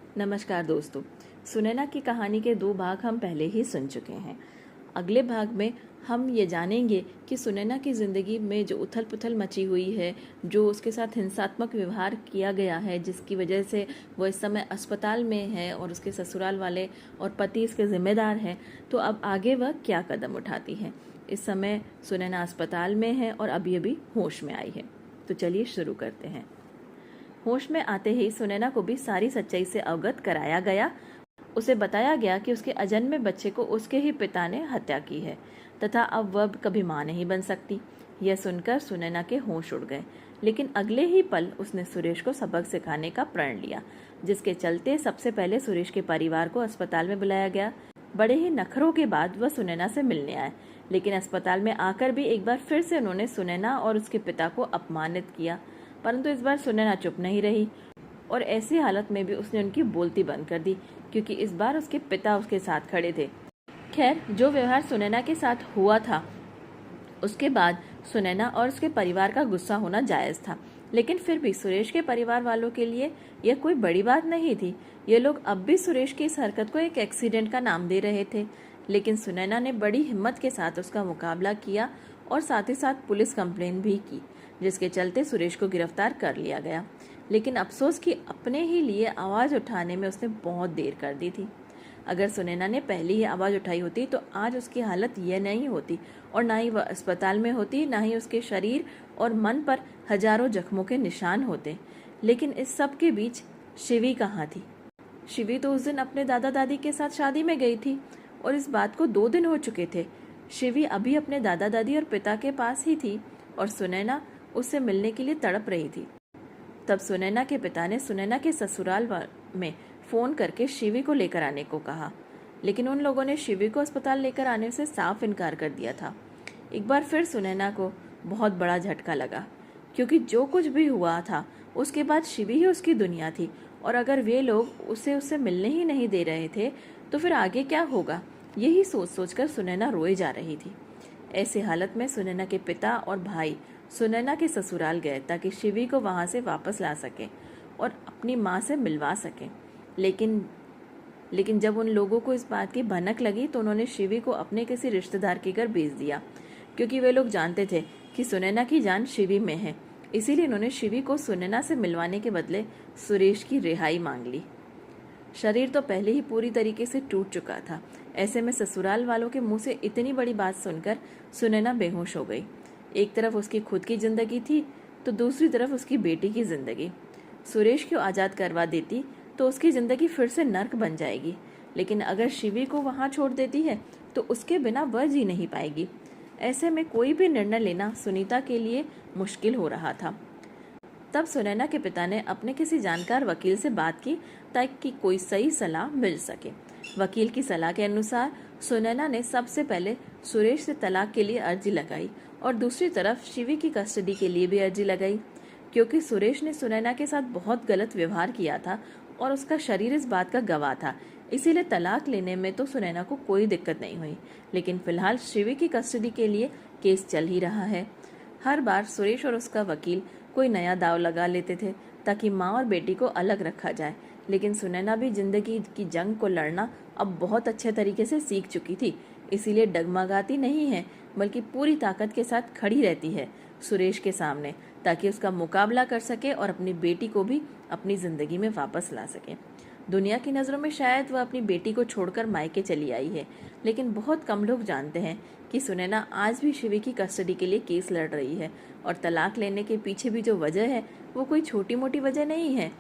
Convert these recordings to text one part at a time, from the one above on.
नमस्कार दोस्तों। सुनैना की कहानी के 2 भाग हम पहले ही सुन चुके हैं। अगले भाग में हम ये जानेंगे कि सुनैना की ज़िंदगी में जो उथल पुथल मची हुई है, जो उसके साथ हिंसात्मक व्यवहार किया गया है, जिसकी वजह से वो इस समय अस्पताल में है और उसके ससुराल वाले और पति इसके जिम्मेदार हैं, तो अब आगे वह क्या कदम उठाती है। इस समय सुनैना अस्पताल में है और अभी अभी होश में आई है। तो चलिए शुरू करते हैं। होश में आते ही सुनैना को भी सारी सच्चाई से अवगत कराया गया। उसे बताया गया कि उसके अजन्मे बच्चे को उसके ही पिता ने हत्या की है तथा अब वह कभी मां नहीं बन सकती। यह सुनकर सुनैना के होश उड़ गए, लेकिन अगले ही पल उसने सुरेश को सबक सिखाने का प्रण लिया, जिसके चलते सबसे पहले सुरेश के परिवार को अस्पताल में बुलाया गया। बड़े ही नखरों के बाद वह सुनैना से मिलने आए, लेकिन अस्पताल में आकर भी एक बार फिर से उन्होंने सुनैना और उसके पिता को अपमानित किया। परंतु इस बार सुनैना चुप नहीं रही और ऐसी हालत में भी उसने उनकी बोलती बंद कर दी, क्योंकि इस बार उसके पिता उसके साथ खड़े थे। खैर, जो व्यवहार सुनैना के साथ हुआ था उसके बाद सुनैना और उसके परिवार का गुस्सा होना जायज था, लेकिन फिर भी सुरेश के परिवार वालों के लिए यह कोई बड़ी बात नहीं थी। ये लोग अब भी सुरेश की इस हरकत को एक एक्सीडेंट का नाम दे रहे थे, लेकिन सुनैना ने बड़ी हिम्मत के साथ उसका मुकाबला किया और साथ ही साथ पुलिस कंप्लेन भी की, जिसके चलते सुरेश को गिरफ्तार कर लिया गया। लेकिन अफसोस कि अपने ही लिए आवाज़ उठाने में उसने बहुत देर कर दी थी। अगर सुनैना ने पहले ही आवाज़ उठाई होती तो आज उसकी हालत यह नहीं होती और ना ही वह अस्पताल में होती, ना ही उसके शरीर और मन पर हजारों जख्मों के निशान होते। लेकिन इस सब के बीच शिवी कहाँ थी? शिवी तो उस दिन अपने दादा दादी के साथ शादी में गई थी और इस बात को 2 दिन हो चुके थे। शिवी अभी अपने दादा दादी और पिता के पास ही थी और सुनैना उससे मिलने के लिए तड़प रही थी। तब सुनैना के पिता ने सुनैना के ससुराल में फ़ोन करके शिवी को लेकर आने को कहा, लेकिन उन लोगों ने शिवी को अस्पताल लेकर आने से साफ इनकार कर दिया था। एक बार फिर सुनैना को बहुत बड़ा झटका लगा, क्योंकि जो कुछ भी हुआ था उसके बाद शिवी ही उसकी दुनिया थी और अगर वे लोग उससे मिलने ही नहीं दे रहे थे तो फिर आगे क्या होगा, यही सोच सोचकर सुनैना रोए जा रही थी। ऐसी हालत में सुनैना के पिता और भाई सुनैना के ससुराल गए ताकि शिवी को वहां से वापस ला सके और अपनी माँ से मिलवा सके। लेकिन जब उन लोगों को इस बात की भनक लगी तो उन्होंने शिवी को अपने किसी रिश्तेदार के घर भेज दिया, क्योंकि वे लोग जानते थे कि सुनैना की जान शिवी में है। इसीलिए उन्होंने शिवी को सुनैना से मिलवाने के बदले सुरेश की रिहाई मांग ली। शरीर तो पहले ही पूरी तरीके से टूट चुका था। ऐसे में ससुराल वालों के मुंह से इतनी बड़ी बात सुनकर सुनैना बेहोश हो गई। एक तरफ उसकी खुद की जिंदगी थी तो दूसरी तरफ उसकी बेटी की जिंदगी। सुरेश को आज़ाद करवा देती तो उसकी जिंदगी फिर से नर्क बन जाएगी, लेकिन अगर शिवी को वहां छोड़ देती है तो उसके बिना वह जी नहीं पाएगी। ऐसे में कोई भी निर्णय लेना सुनीता के लिए मुश्किल हो रहा था। तब सुनैना के पिता ने अपने किसी जानकार वकील से बात की ताकि कोई सही सलाह मिल सके। वकील की सलाह के अनुसार सुनैना ने सबसे पहले सुरेश से तलाक के लिए अर्जी लगाई और दूसरी तरफ शिवी की कस्टडी के लिए भी अर्जी लगाई, क्योंकि सुरेश ने सुनैना के साथ बहुत गलत व्यवहार किया था और उसका शरीर इस बात का गवाह था। इसीलिए तलाक लेने में तो सुनैना को कोई दिक्कत नहीं हुई, लेकिन फिलहाल शिवी की कस्टडी के लिए केस चल ही रहा है। हर बार सुरेश और उसका वकील कोई नया दाव लगा लेते थे ताकि माँ और बेटी को अलग रखा जाए, लेकिन सुनैना भी जिंदगी की जंग को लड़ना अब बहुत अच्छे तरीके से सीख चुकी थी। इसीलिए डगमगाती नहीं है, बल्कि पूरी ताकत के साथ खड़ी रहती है सुरेश के सामने, ताकि उसका मुकाबला कर सके और अपनी बेटी को भी अपनी जिंदगी में वापस ला सके। दुनिया की नज़रों में शायद वह अपनी बेटी को छोड़कर मायके चली आई है, लेकिन बहुत कम लोग जानते हैं कि सुनैना आज भी शिवी की कस्टडी के लिए केस लड़ रही है और तलाक लेने के पीछे भी जो वजह है वो कोई छोटी मोटी वजह नहीं है।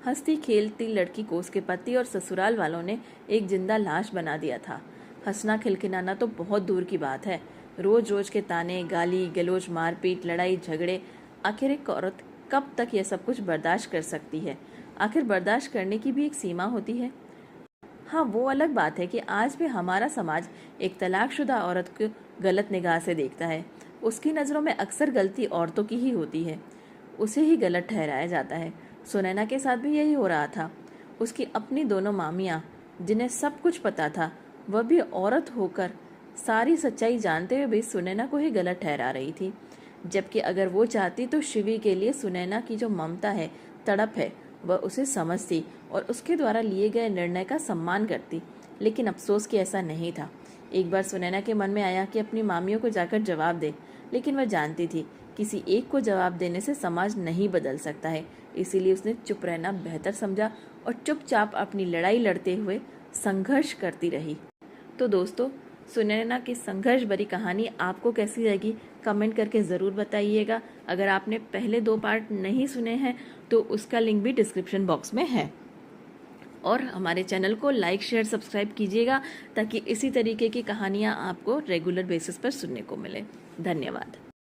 हंसती खेलती लड़की को उसके पति और ससुराल वालों ने एक जिंदा लाश बना दिया था। हंसना खिलखिलाना तो बहुत दूर की बात है। रोज रोज के ताने, गाली गलौज, मारपीट, लड़ाई झगड़े, आखिर एक औरत कब तक यह सब कुछ बर्दाश्त कर सकती है? आखिर बर्दाश्त करने की भी एक सीमा होती है। हाँ, वो अलग बात है कि आज भी हमारा समाज एक तलाकशुदा औरत को गलत निगाह से देखता है। उसकी नज़रों में अक्सर गलती औरतों की ही होती है, उसे ही गलत ठहराया जाता है। सुनैना के साथ भी यही हो रहा था। उसकी अपनी दोनों मामियाँ, जिन्हें सब कुछ पता था, वह भी औरत होकर सारी सच्चाई जानते हुए भी सुनैना को ही गलत ठहरा रही थी। जबकि अगर वो चाहती तो शिवी के लिए सुनैना की जो ममता है, तड़प है, वह उसे समझती और उसके द्वारा लिए गए निर्णय का सम्मान करती। लेकिन अफसोस कि ऐसा नहीं था। एक बार सुनैना के मन में आया कि अपनी मामियों को जाकर जवाब दे, लेकिन वह जानती थी किसी एक को जवाब देने से समाज नहीं बदल सकता है। इसीलिए उसने चुप रहना बेहतर समझा और चुपचाप अपनी लड़ाई लड़ते हुए संघर्ष करती रही। तो दोस्तों, सुनैना की संघर्ष भरी कहानी आपको कैसी लगी कमेंट करके ज़रूर बताइएगा। अगर आपने पहले 2 पार्ट नहीं सुने हैं तो उसका लिंक भी डिस्क्रिप्शन बॉक्स में है। और हमारे चैनल को लाइक शेयर सब्सक्राइब कीजिएगा ताकि इसी तरीके की कहानियाँ आपको रेगुलर बेसिस पर सुनने को मिले। धन्यवाद।